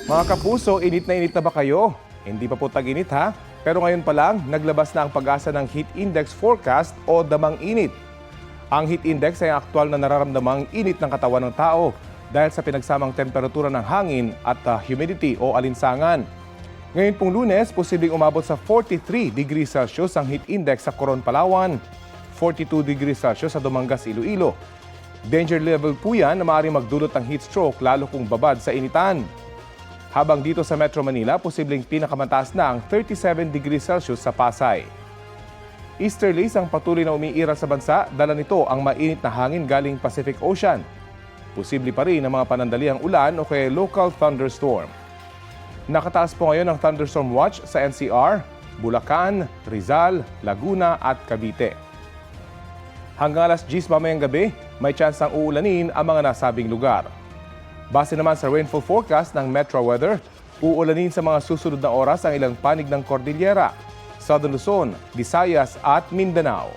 Mga kapuso, init na ba kayo? Hindi pa po tag-init ha? Pero ngayon pa lang, naglabas na ang pag-asa ng Heat Index Forecast o damang init. Ang heat index ay aktual na nararamdamang init ng katawan ng tao dahil sa pinagsamang temperatura ng hangin at humidity o alinsangan. Ngayon pong Lunes, posibleng umabot sa 43 degrees Celsius ang heat index sa Coron, Palawan, 42 degrees Celsius sa Dumangas, Iloilo. Danger level po yan na maaaring magdulot ng heat stroke lalo kung babad sa initan. Habang dito sa Metro Manila, posibleng pinakamataas na ang 37 degrees Celsius sa Pasay. Easterlies ang patuloy na umiiral sa bansa, dala nito ang mainit na hangin galing Pacific Ocean. Posible pa rin ang mga panandaliang ulan o kaya local thunderstorm. Nakataas po ngayon ang thunderstorm watch sa NCR, Bulacan, Rizal, Laguna at Cavite. Hanggang alas 10 mamayang gabi, may tsansang uulanin ang mga nasabing lugar. Base naman sa rainfall forecast ng Metro Weather, uulanin sa mga susunod na oras ang ilang panig ng Cordillera, Southern Luzon, Visayas at Mindanao.